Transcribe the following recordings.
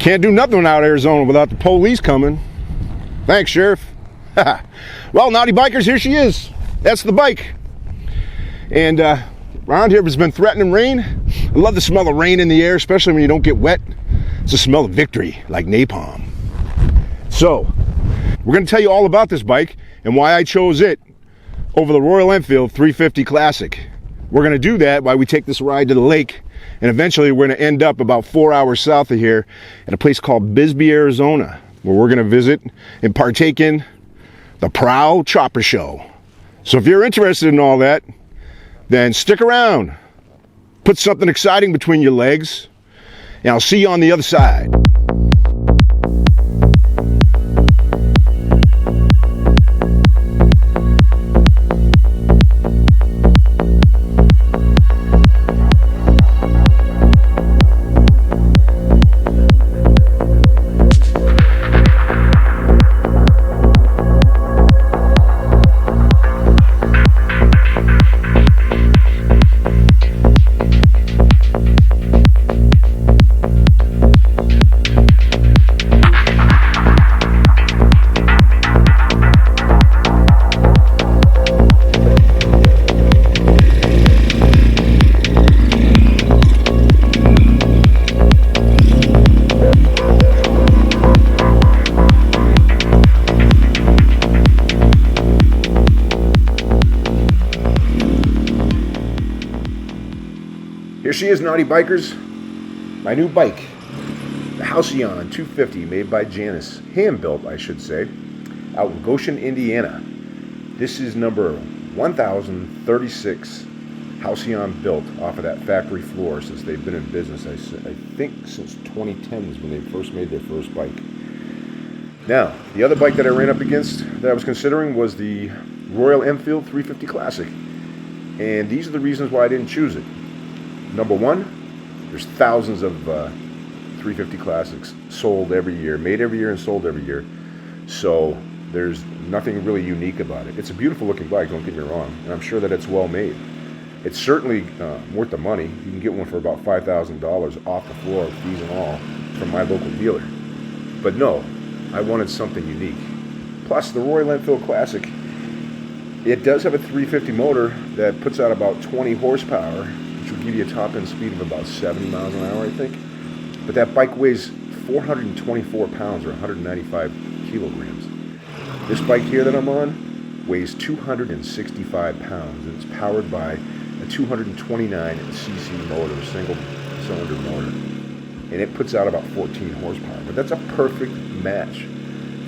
Can't do nothing out of Arizona without the police coming. Thanks, Sheriff. Well, naughty bikers, here she is. That's the bike. And around here has been threatening rain. I love the smell of rain in the air, especially when you don't get wet. It's the smell of victory, like napalm. So, we're going to tell you all about this bike and why I chose it over the Royal Enfield 350 Classic. We're going to do that while we take this ride to the lake. And eventually we're going to end up about 4 hours south of here at a place called Bisbee, Arizona, where we're going to visit and partake in the Prowl Chopper Show. So if you're interested in all that, then stick around. Put something exciting between your legs, and I'll see you on the other side. Here she is, naughty bikers. My new bike, the Halcyon 250, made by Janus, hand-built, I should say, out in Goshen, Indiana. This is number 1036 Halcyon built off of that factory floor since they've been in business. I think since 2010 is when they first made their first bike. Now, the other bike that I ran up against that I was considering was the Royal Enfield 350 Classic. And these are the reasons why I didn't choose it. Number one, there's thousands of 350 Classics sold every year, made every year and sold every year. So there's nothing really unique about it. It's a beautiful looking bike, don't get me wrong, and I'm sure that it's well made. It's certainly worth the money. You can get one for about $5,000 off the floor, fees and all, from my local dealer. But no, I wanted something unique. Plus, the Royal Enfield Classic, it does have a 350 motor that puts out about 20 horsepower, which will give you a top-end speed of about 70 miles an hour, I think. But that bike weighs 424 pounds or 195 kilograms. This bike here that I'm on weighs 265 pounds, and it's powered by a 229cc motor, single-cylinder motor. And it puts out about 14 horsepower. But that's a perfect match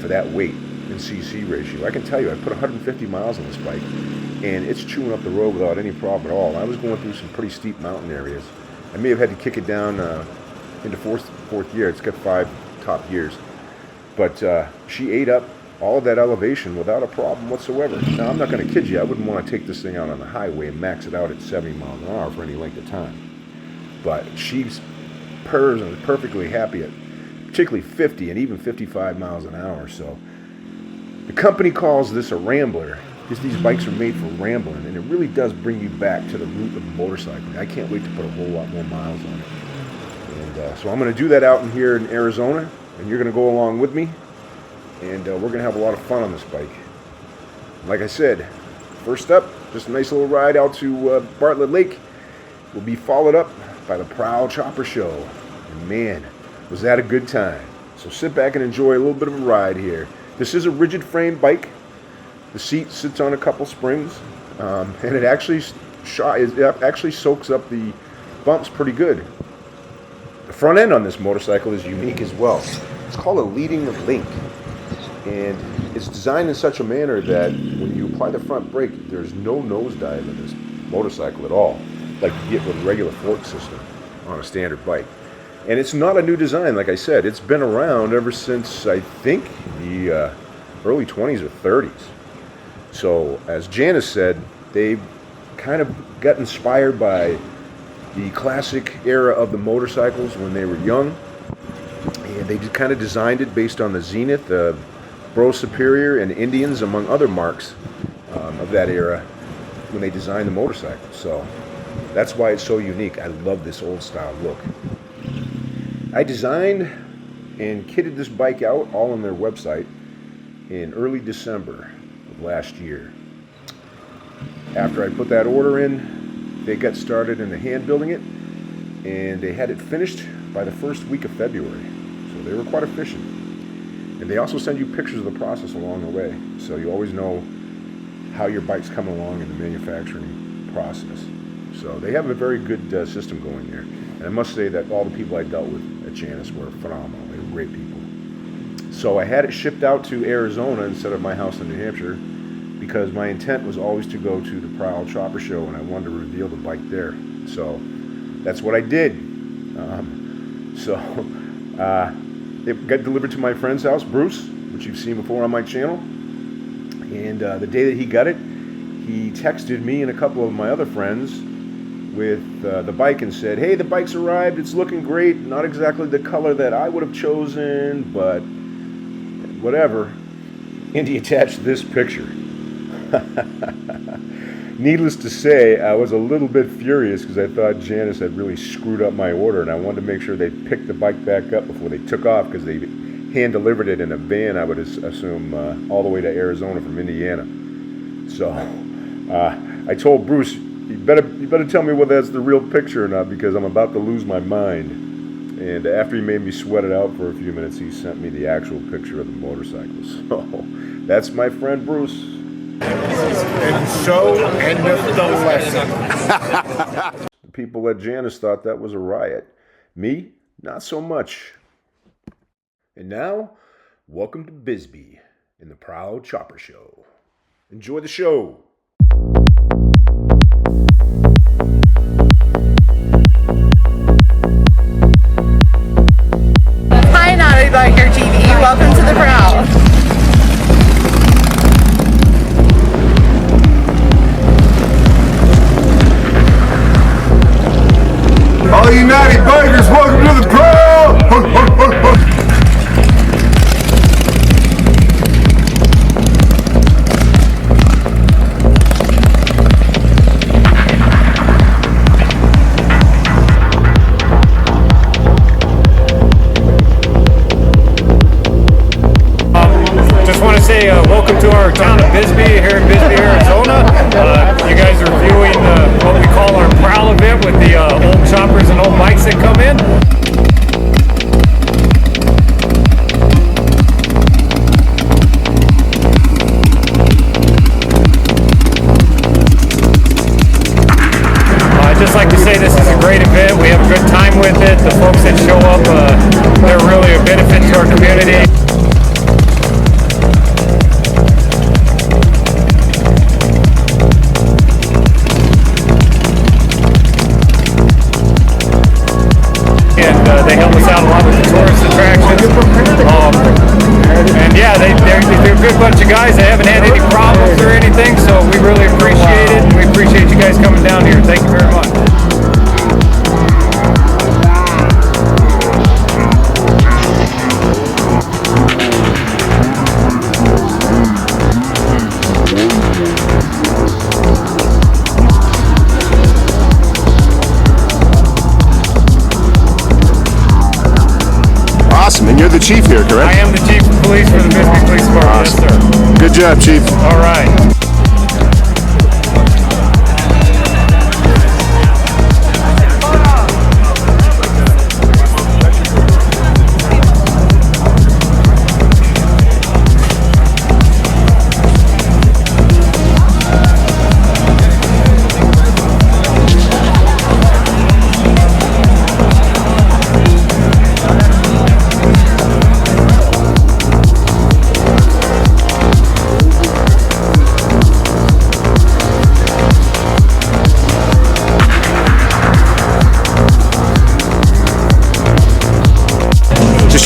for that weight and cc ratio. I can tell you, I put 150 miles on this bike, and it's chewing up the road without any problem at all. I was going through some pretty steep mountain areas. I may have had to kick it down into fourth gear. It's got 5 top gears. But she ate up all of that elevation without a problem whatsoever. Now, I'm not going to kid you. I wouldn't want to take this thing out on the highway and max it out at 70 miles an hour for any length of time. But she's purrs and is perfectly happy at particularly 50 and even 55 miles an hour. So the company calls this a Rambler, because these bikes are made for rambling, and it really does bring you back to the root of motorcycling. I can't wait to put a whole lot more miles on it. And so I'm going to do that out in here in Arizona, and you're going to go along with me, and we're going to have a lot of fun on this bike. Like I said, first up, just a nice little ride out to Bartlett Lake. Will be followed up by the Prowl Chopper Show. And man, was that a good time. So sit back and enjoy a little bit of a ride here. This is a rigid frame bike. The seat sits on a couple springs, and it actually soaks up the bumps pretty good. The front end on this motorcycle is unique as well. It's called a leading link, and it's designed in such a manner that when you apply the front brake, there's no nosedive in this motorcycle at all, like you get with a regular fork system on a standard bike. And it's not a new design, like I said. It's been around ever since, I think, the early 20s or 30s. So, as Janus said, they kind of got inspired by the classic era of the motorcycles when they were young. And they just kind of designed it based on the Zenith, the Brough Superior, and Indians, among other marks of that era when they designed the motorcycle. So, that's why it's so unique. I love this old style look. I designed and kitted this bike out all on their website in early December of last year. After I put that order in, they got started in the hand building it, and they had it finished by the first week of February. So they were quite efficient. And they also send you pictures of the process along the way, so you always know how your bike's coming along in the manufacturing process. So they have a very good system going there. And I must say that all the people I dealt with at Janus were phenomenal. They were great people. So I had it shipped out to Arizona instead of my house in New Hampshire, because my intent was always to go to the Prowl Chopper Show, and I wanted to reveal the bike there. So that's what I did. It got delivered to my friend's house, Bruce, which you've seen before on my channel. And the day that he got it, he texted me and a couple of my other friends with the bike and said, "Hey, the bike's arrived. It's looking great. Not exactly the color that I would have chosen, but whatever." And he attached this picture. Needless to say, I was a little bit furious because I thought Janus had really screwed up my order, and I wanted to make sure they picked the bike back up before they took off, because they hand delivered it in a van, I would assume, all the way to Arizona from Indiana. So I told Bruce, you better tell me whether that's the real picture or not, because I'm about to lose my mind. And after he made me sweat it out for a few minutes, he sent me the actual picture of the motorcycle. So that's my friend Bruce. And so endeth the lesson. The people at Janus thought that was a riot. Me, not so much. And now, welcome to Bisbee in the Prowl Chopper Show. Enjoy the show. Hi, Naughty Biker TV. Welcome to the Prowl. All you naughty bikers, welcome to the Prowl! Just want to say welcome to our town of Bisbee here in Bisbee, Arizona. You guys are viewing what we call our Prowl event with the old choppers and old bikes that come in. I'd just like to say this is a great event. We have a good time with it. The folks that show up, they're really a benefit to our community. They help us out a lot with the tourist attractions. And yeah, they're a good bunch of guys. They haven't had any problems or anything, so we really appreciate it. And we appreciate you guys coming down here. Thank you very much. Awesome, and you're the chief here, correct? I am the chief of police for the Bisbee Police Department. Awesome. Yes, sir. Good job, Chief. All right.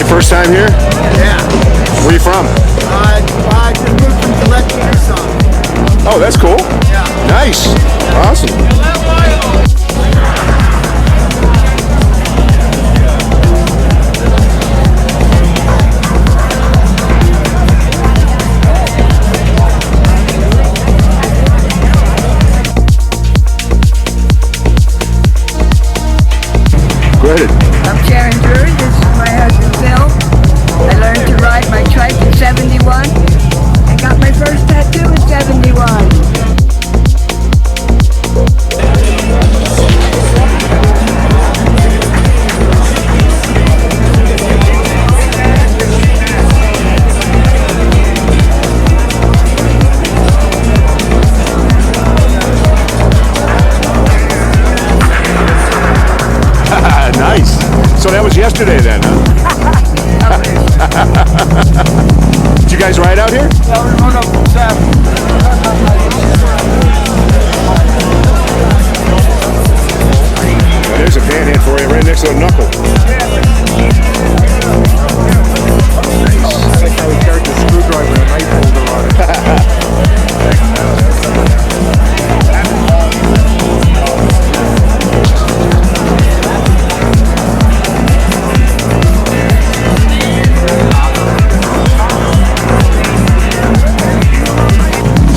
First time here? Yeah. Where are you from? I just moved from Gillette, Tucson. Oh, that's cool. Yeah. Nice. Awesome. Go ahead. I'm Sharon Drury. This is my husband, Phil. yesterday then, huh? Did you guys ride out here? Yeah, we rode up from Saturday. There's a panhand for you right next to a knuckle. I like how he carried the screwdriver and a knife holder on it.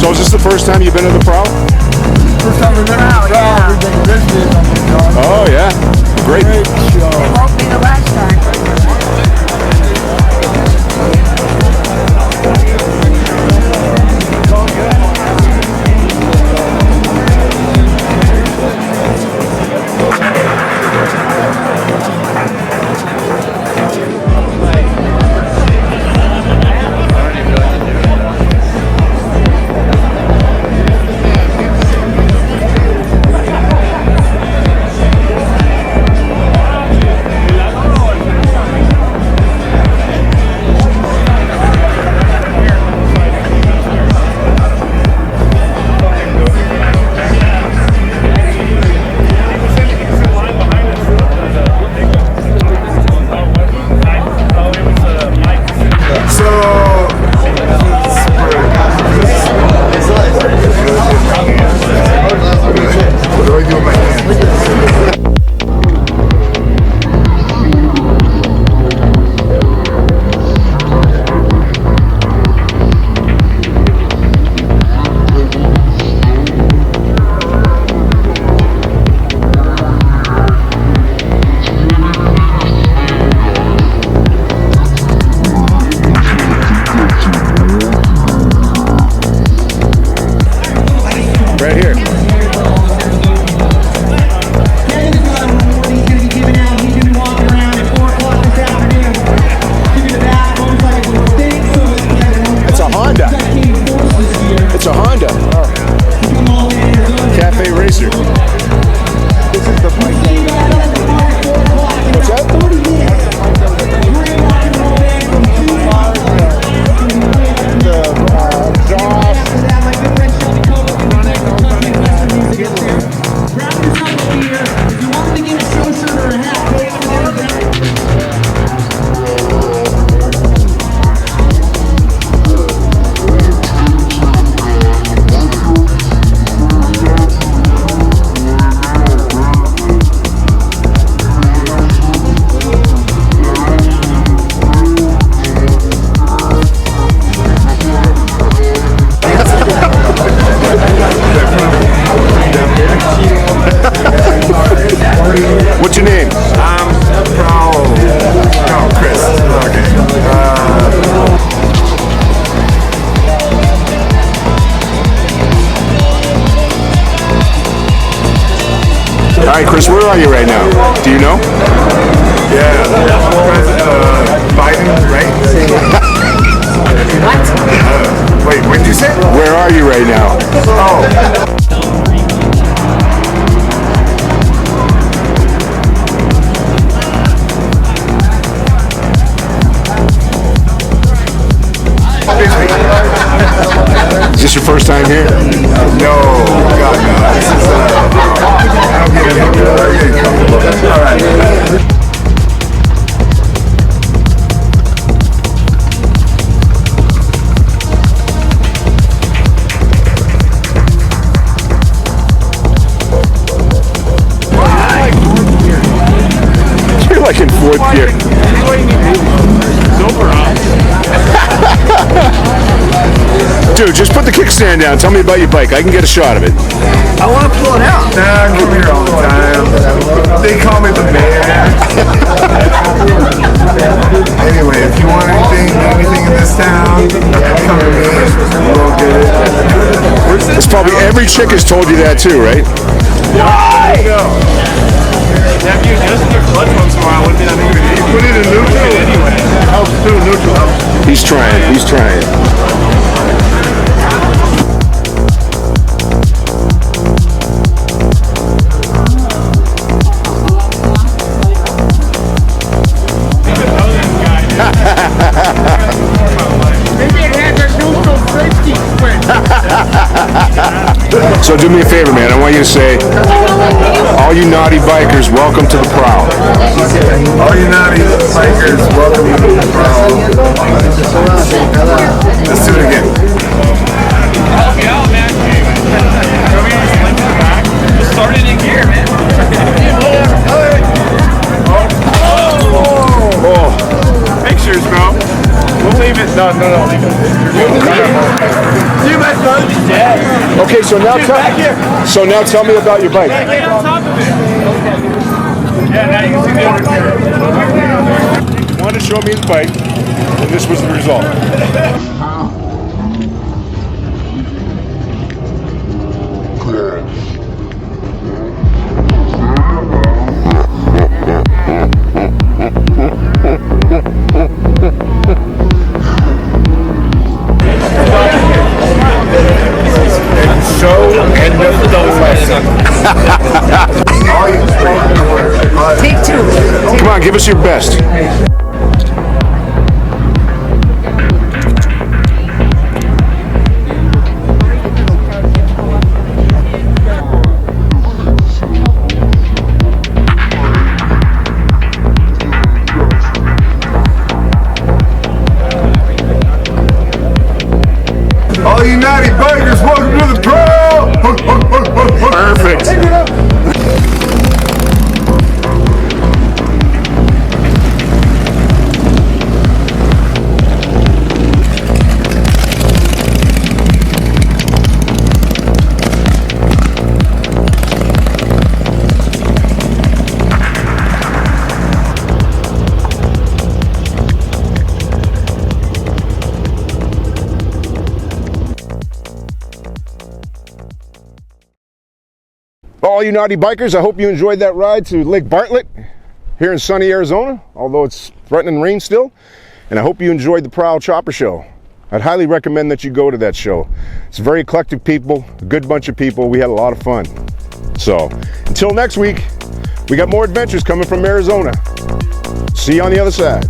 So is this the first time you've been to the Prowl? First time we've been out, yeah. We've been to Bisbee a couple of times. Oh yeah, great. Great show. Won't be the last time. Right here. It's a Honda. It's a Honda. Cafe Racer. This is the bike. What's that? What's your name? I'm Prowl. No, Chris. Okay. All right, Chris, where are you right now? Do you know? Yeah. Biden, right? What? Wait, what did you say? Where are you right now? Oh. Is this your first time here? No, God, no. This is, I'm getting comfortable. All right. You're like in fourth gear. Dude, just put the kickstand down. Tell me about your bike. I can get a shot of it. I want to pull it out. Nah, I come here all the time. They call me the mayor. Anyway, if you want anything in this town, come to me. We'll get it. It's probably every chick has told you that too, right? Why? Have you adjusted your clutch once in a while? Wouldn't be that big of a deal. Put it in neutral. Anyway. Helps too. Neutral helps. He's trying. He's trying. do me a favor, man. I want you to say, all you naughty bikers, welcome to the Prowl. All you naughty bikers, welcome to the Prowl. Let's do it again. Help me out, man. Started in gear, man. Oh. Pictures, bro. We'll leave it. No, leave it. You my son. Yeah. Okay, so now tell me about your bike. Get on top of it. Yeah, now you can see the other gear. He wanted to show me his bike, and this was the result. And so endeth the lesson. Take two. Come on, give us your best. All you naughty bikers, welcome to the Prowl. Perfect. All you naughty bikers, I hope you enjoyed that ride to Lake Bartlett here in sunny Arizona, although it's threatening rain still. And I hope you enjoyed the Prowl Chopper Show. I'd highly recommend that you go to that show. It's very eclectic people, a good bunch of people. We had a lot of fun. So until next week, we got more adventures coming from Arizona. See you on the other side.